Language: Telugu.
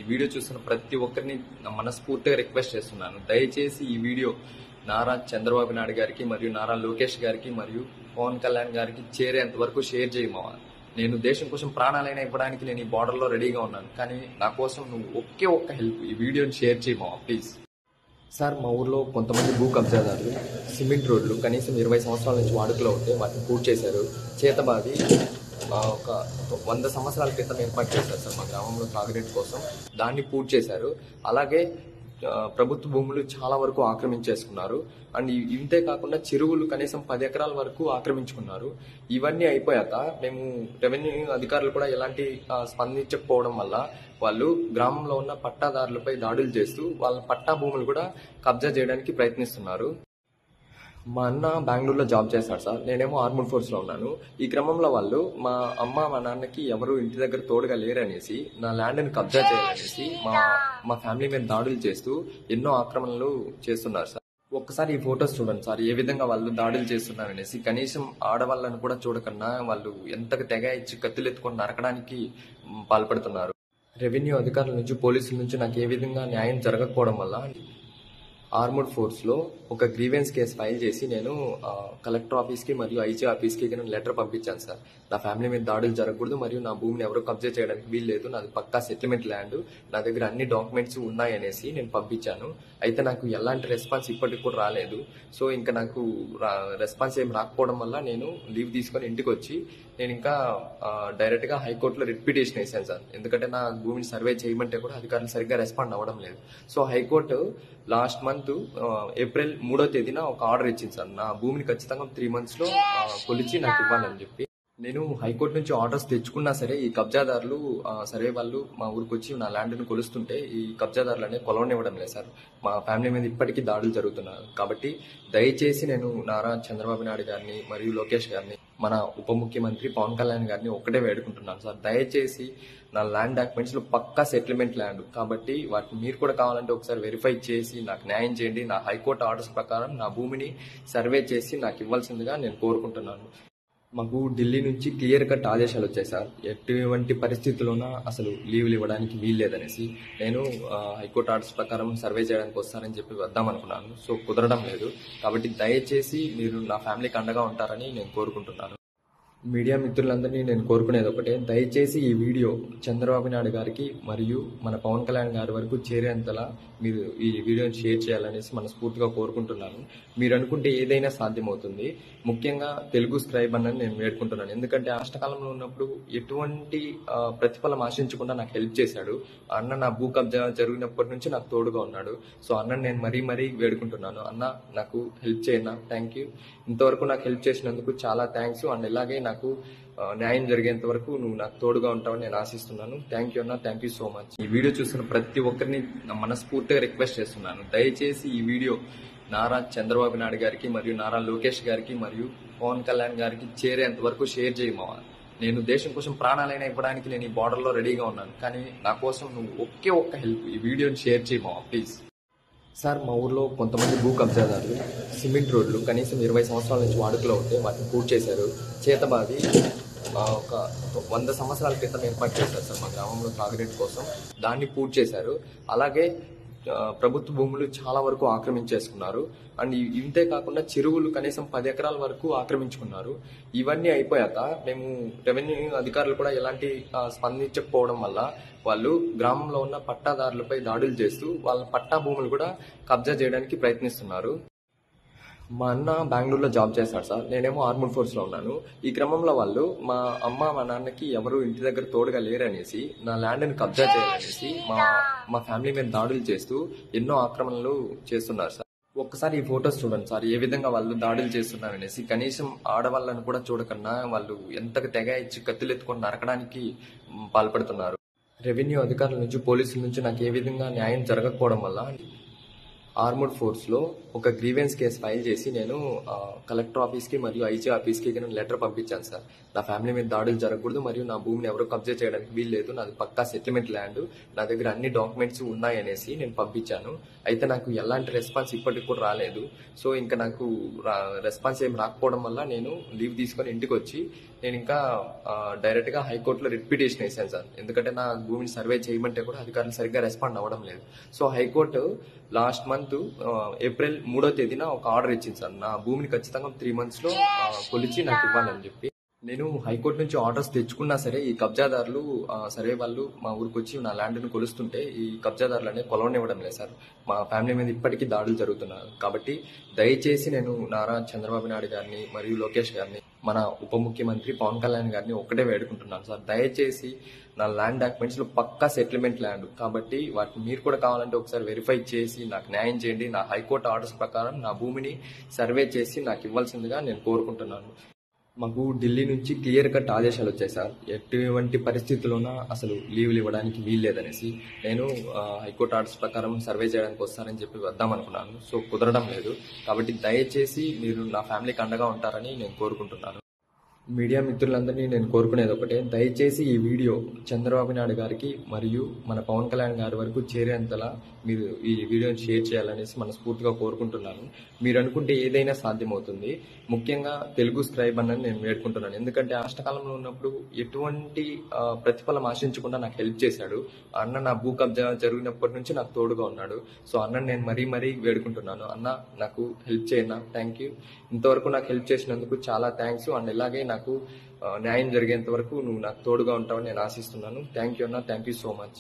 ఈ వీడియో చూస్తున్న ప్రతి ఒక్కరిని మనస్ఫూర్తిగా రిక్వెస్ట్ చేస్తున్నాను. దయచేసి ఈ వీడియో నారా చంద్రబాబు నాయుడు గారికి మరియు నారా లోకేష్ గారికి మరియు పవన్ కళ్యాణ్ గారికి చేరేంత వరకు షేర్ చేయమా. నేను దేశం కోసం ప్రాణాలైనా ఇవ్వడానికి నేను ఈ బార్డర్లో రెడీగా ఉన్నాను. కానీ నా కోసం నువ్వు ఒక్క హెల్ప్, ఈ వీడియోని షేర్ చేయమా ప్లీజ్. సార్, మా ఊర్లో కొంతమంది భూ కబ్జాదారులు సిమెంట్ రోడ్లు కనీసం 20 సంవత్సరాల నుంచి వాడుకలో ఉంటే వాటిని పూర్తి చేశారు. చేతబాది ఒక 100 సంవత్సరాల క్రితం ఏర్పాటు చేశారు సార్ మా గ్రామంలో తాగునీటి కోసం. దాన్ని పూర్తి చేశారు. అలాగే ప్రభుత్వ భూములు చాలా వరకు ఆక్రమించేసుకున్నారు. అండ్ ఇంతే కాకుండా చెరువులు కనీసం 10 ఎకరాల వరకు ఆక్రమించుకున్నారు. ఇవన్నీ అయిపోయాక మేము రెవెన్యూ అధికారులు కూడా ఎలాంటి స్పందించకపోవడం వల్ల వాళ్ళు గ్రామంలో ఉన్న పట్టాదారులపై దాడులు చేస్తూ వాళ్ళ పట్టా భూములు కూడా కబ్జా చేయడానికి ప్రయత్నిస్తున్నారు. మా అన్న బెంగళూరులో జాబ్ చేస్తాడు సార్, నేనేమో ఆర్మడ్ ఫోర్స్లో ఉన్నాను. ఈ క్రమంలో వాళ్ళు మా అమ్మ మా నాన్నకి ఎవరు ఇంటి దగ్గర తోడుగా లేరనేసి నా ల్యాండ్ని కబ్జా చేయాలనేసి మా ఫ్యామిలీ మీద దాడులు చేస్తూ ఎన్నో ఆక్రమణలు చేస్తున్నారు సార్. ఒక్కసారి ఈ ఫొటోస్ చూడండి సార్, ఏ విధంగా వాళ్ళు దాడులు చేస్తున్నారనేసి. కనీసం ఆడవాళ్ళను కూడా చూడకన్నా వాళ్ళు ఎంతగా తెగ ఇచ్చి కత్తులెత్తుకొని నరకడానికి పాల్పడుతున్నారు. రెవెన్యూ అధికారుల నుంచి పోలీసుల నుంచి నాకు ఏ విధంగా న్యాయం జరగకపోవడం వల్ల ఆర్మడ్ ఫోర్స్లో ఒక గ్రీవెన్స్ కేసు ఫైల్ చేసి నేను కలెక్టర్ ఆఫీస్కి మరియు ఐజీ ఆఫీస్కి నేను లెటర్ పంపించాను సార్. నా ఫ్యామిలీ మీద దాడులు జరగకూడదు మరియు నా భూమిని ఎవరో కబ్జా చేయడానికి వీల్లేదు, నాది పక్కా సెటిల్మెంట్ ల్యాండ్, నా దగ్గర అన్ని డాక్యుమెంట్స్ ఉన్నాయనేసి నేను పంపించాను. అయితే నాకు ఎలాంటి రెస్పాన్స్ ఇప్పటికి కూడా రాలేదు. సో ఇంకా నాకు రెస్పాన్స్ ఏం రాకపోవడం వల్ల నేను లీవ్ తీసుకొని ఇంటికి వచ్చి నేను ఇంకా డైరెక్ట్గా హైకోర్టులో రిట్ పిటిషన్ వేసాను సార్. ఎందుకంటే నా భూమిని సర్వే చేయమంటే కూడా అధికారులు సరిగ్గా రెస్పాండ్ అవ్వడం లేదు. So high court last month April 3వ తేదీన ఒక ఆర్డర్ ఇచ్చింది సార్, నా భూమిని ఖచ్చితంగా 3 monthsలో కొలిచి నాకు ఇవ్వాలని చెప్పి. నేను హైకోర్టు నుంచి ఆర్డర్స్ తెచ్చుకున్నా సరే ఈ కబ్జాదారులు సర్వే వాళ్ళు మా ఊరికి వచ్చి నా ల్యాండ్ని కొలుస్తుంటే ఈ కబ్జాదారులు అనేది కొలవనివ్వడం లేదు సార్. మా ఫ్యామిలీ మీద ఇప్పటికీ దాడులు జరుగుతున్నారు. కాబట్టి దయచేసి నేను నారా చంద్రబాబు నాయుడు గారిని మరియు లోకేష్ గారిని మన ఉప ముఖ్యమంత్రి పవన్ కళ్యాణ్ గారిని ఒక్కటే వేడుకుంటున్నాను సార్, దయచేసి నా ల్యాండ్ డాక్యుమెంట్స్లో పక్కా సెటిల్మెంట్ ల్యాండ్ కాబట్టి వాటిని మీరు కూడా కావాలంటే ఒకసారి వెరిఫై చేసి నాకు న్యాయం చేయండి. నా హైకోర్టు ఆర్డర్స్ ప్రకారం నా భూమిని సర్వే చేసి నాకు ఇవ్వాల్సిందిగా నేను కోరుకుంటున్నాను. మాకు ఢిల్లీ నుంచి క్లియర్ కట్ ఆదేశాలు వచ్చాయి సార్, ఎటువంటి పరిస్థితుల్లోనా అసలు లీవ్లు ఇవ్వడానికి వీల్లేదనేసి. నేను హైకోర్టు ఆర్డర్స్ ప్రకారం సర్వే చేయడానికి వస్తారని చెప్పి వద్దామనుకున్నాను. సో కుదరడం లేదు. కాబట్టి దయచేసి మీరు నా ఫ్యామిలీకి అండగా ఉంటారని నేను కోరుకుంటున్నాను. మీడియా మిత్రులందరినీ నేను కోరుకునేది ఒకటే, దయచేసి ఈ వీడియో చంద్రబాబు నాయుడు గారికి మరియు మన పవన్ కళ్యాణ్ గారి వరకు చేరేంతలా మీరు ఈ వీడియోని షేర్ చేయాలనేసి మనస్ఫూర్తిగా కోరుకుంటున్నాను. మీరు అనుకుంటే ఏదైనా సాధ్యమవుతుంది. ముఖ్యంగా తెలుగు స్క్రైబ్ అని నేను వేడుకుంటున్నాను. ఎందుకంటే కష్టకాలంలో ఉన్నప్పుడు ఎటువంటి ప్రతిఫలం ఆశించకుండా నాకు హెల్ప్ చేశాడు. అన్న నా భూ కబ్జా జరిగినప్పటి నుంచి నాకు తోడుగా ఉన్నాడు. సో అన్నని నేను మరీ వేడుకుంటున్నాను, అన్న నాకు హెల్ప్ చేయన్నా, థ్యాంక్ యూ. ఇంతవరకు నాకు హెల్ప్ చేసినందుకు చాలా థ్యాంక్స్. అండ్ ఇలాగే నాకు న్యాయం జరిగేంత వరకు నువ్వు నాకు తోడుగా ఉంటావని నేను ఆశిస్తున్నాను. థ్యాంక్ యూ అన్న, థ్యాంక్ యూ సో మచ్. ఈ వీడియో చూస్తున్న ప్రతి ఒక్కరిని మనస్ఫూర్తిగా రిక్వెస్ట్ చేస్తున్నాను, దయచేసి ఈ వీడియో నారా చంద్రబాబు నాయుడు గారికి మరియు నారా లోకేష్ గారికి మరియు పవన్ కళ్యాణ్ గారికి చేరేంత వరకు షేర్ చేయమా. నేను దేశం కోసం ప్రాణాలైనా ఇవ్వడానికి నేను ఈ బార్డర్లో రెడీగా ఉన్నాను. కానీ నా కోసం నువ్వు ఒక్క హెల్ప్, ఈ వీడియోని షేర్ చేయమా ప్లీజ్. సార్, మా ఊర్లో కొంతమంది భూ కబ్జాదారులు సిమెంట్ రోడ్లు కనీసం 20 సంవత్సరాల నుంచి వాడుకలో ఉంటే వాటిని పూర్తి చేశారు. చేతబాది ఒక 100 సంవత్సరాల క్రితం ఏర్పాటు చేశారు సార్ మా గ్రామంలో తాగునీటి కోసం. దాన్ని పూర్తి చేశారు. అలాగే ప్రభుత్వ భూములు చాలా వరకు ఆక్రమించేసుకున్నారు. అండ్ ఇంతే కాకుండా చెరువులు కనీసం 10 ఎకరాల వరకు ఆక్రమించుకున్నారు. ఇవన్నీ అయిపోయాక మేము రెవెన్యూ అధికారులు కూడా ఎలాంటి స్పందించకపోవడం వల్ల వాళ్ళు గ్రామంలో ఉన్న పట్టాదారులపై దాడులు చేస్తూ వాళ్ళ పట్టా భూములు కూడా కబ్జా చేయడానికి ప్రయత్నిస్తున్నారు. మా అన్న బెంగళూరులో జాబ్ చేస్తాడు సార్, నేనేమో ఆర్మడ్ ఫోర్స్లో ఉన్నాను. ఈ క్రమంలో వాళ్ళు మా అమ్మ మా నాన్నకి ఎవరు ఇంటి దగ్గర తోడుగా లేరనేసి నా ల్యాండ్ని కబ్జా చేయాలనేసి మా ఫ్యామిలీ మీద దాడులు చేస్తూ ఎన్నో ఆక్రమణలు చేస్తున్నారు సార్. ఒక్కసారి ఈ ఫొటోస్ చూడండి సార్, ఏ విధంగా వాళ్ళు దాడులు చేస్తున్నారనేసి. కనీసం ఆడవాళ్ళను కూడా చూడకన్నా వాళ్ళు ఎంతగా తెగ ఇచ్చి కత్తులెత్తుకొని నరకడానికి పాల్పడుతున్నారు. రెవెన్యూ అధికారుల నుంచి పోలీసుల నుంచి నాకు ఏ విధంగా న్యాయం జరగకపోవడం వల్ల ఆర్మడ్ ఫోర్స్లో ఒక గ్రీవెన్స్ కేసు ఫైల్ చేసి నేను కలెక్టర్ ఆఫీస్కి మరియు ఐజీ ఆఫీస్కి నేను లెటర్ పంపించాను సార్. నా ఫ్యామిలీ మీద దాడులు జరగకూడదు మరియు నా భూమిని ఎవరో కబ్జా చేయడానికి వీల్లేదు, నాది పక్కా సెటిల్మెంట్ ల్యాండ్, నా దగ్గర అన్ని డాక్యుమెంట్స్ ఉన్నాయనేసి నేను పంపించాను. అయితే నాకు ఎలాంటి రెస్పాన్స్ ఇప్పటికి కూడా రాలేదు. సో ఇంకా నాకు రెస్పాన్స్ ఏం రాకపోవడం వల్ల నేను లీవ్ తీసుకొని ఇంటికి వచ్చి నేను ఇంకా డైరెక్ట్ గా హైకోర్టులో రిట్ పిటిషన్ వేసాను సార్. ఎందుకంటే నా భూమిని సర్వే చేయమంటే కూడా అధికారులు సరిగ్గా రెస్పాండ్ అవ్వడం లేదు. So high court last month April 3వ తేదీన ఒక ఆర్డర్ ఇచ్చింది సార్, నా భూమిని ఖచ్చితంగా 3 months లో కొలిచి నాకు ఇవ్వాలని చెప్పి. నేను హైకోర్టు నుంచి ఆర్డర్స్ తెచ్చుకున్నా సరే ఈ కబ్జాదారులు సరే వాళ్ళు మా ఊరికి వచ్చి నా ల్యాండ్ను కొలుస్తుంటే ఈ కబ్జాదారులు అనేది కొలవనివ్వడం లేదు సార్. మా ఫ్యామిలీ మీద ఇప్పటికీ దాడులు జరుగుతున్నారు. కాబట్టి దయచేసి నేను నారా చంద్రబాబు నాయుడు గారిని మరియు లోకేష్ గారిని, మన ఉప ముఖ్యమంత్రి పవన్ కళ్యాణ్ గారిని ఒకటే వేడుకుంటున్నాను సార్, దయచేసి నా ల్యాండ్ డాక్యుమెంట్స్ లో పక్కా సెటిల్మెంట్ ల్యాండ్ కాబట్టి వాటిని మీరు కూడా కావాలంటే ఒకసారి వెరిఫై చేసి నాకు న్యాయం చేయండి. నా హైకోర్టు ఆర్డర్స్ ప్రకారం నా భూమిని సర్వే చేసి నాకు ఇవ్వాల్సిందిగా నేను కోరుకుంటున్నాను. మాకు ఢిల్లీ నుంచి క్లియర్ కట్ ఆదేశాలు వచ్చాయి సార్, ఎటువంటి పరిస్థితుల్లోనా అసలు లీవ్లు ఇవ్వడానికి వీల్లేదనేసి. నేను హైకోర్టు ఆర్డర్స్ ప్రకారం సర్వే చేయడానికి వస్తానని చెప్పి వద్దాం అనుకున్నాను. సో కుదరడం లేదు. కాబట్టి దయచేసి మీరు నా ఫ్యామిలీకి అండగా ఉంటారని నేను కోరుకుంటున్నాను. మీడియా మిత్రులందరినీ నేను కోరుకునేది ఒకటే, దయచేసి ఈ వీడియో చంద్రబాబు నాయుడు గారికి మరియు మన పవన్ కళ్యాణ్ గారి వరకు చేరేంతలా మీరు ఈ వీడియోని షేర్ చేయాలనేసి మనస్ఫూర్తిగా కోరుకుంటున్నాను. మీరు అనుకుంటే ఏదైనా సాధ్యమవుతుంది. ముఖ్యంగా తెలుగు స్క్రైబ్ అని నేను వేడుకుంటున్నాను. ఎందుకంటే కష్టకాలంలో ఉన్నప్పుడు ఎటువంటి ప్రతిఫలం ఆశించకుండా నాకు హెల్ప్ చేశాడు. అన్న నా భూ కబ్జా జరిగినప్పటి నుంచి నాకు తోడుగా ఉన్నాడు. సో అన్న నేను మరీ వేడుకుంటున్నాను, అన్న నాకు హెల్ప్ చేయన్నా, థ్యాంక్ యూ. ఇంతవరకు నాకు హెల్ప్ చేసినందుకు చాలా థ్యాంక్స్. అండ్ ఇలాగే నాకు న్యాయం జరిగేంత వరకు నువ్వు నాకు తోడుగా ఉంటావని నేను ఆశిస్తున్నాను. థ్యాంక్ యూ అన్న, థ్యాంక్ యూ సో మచ్.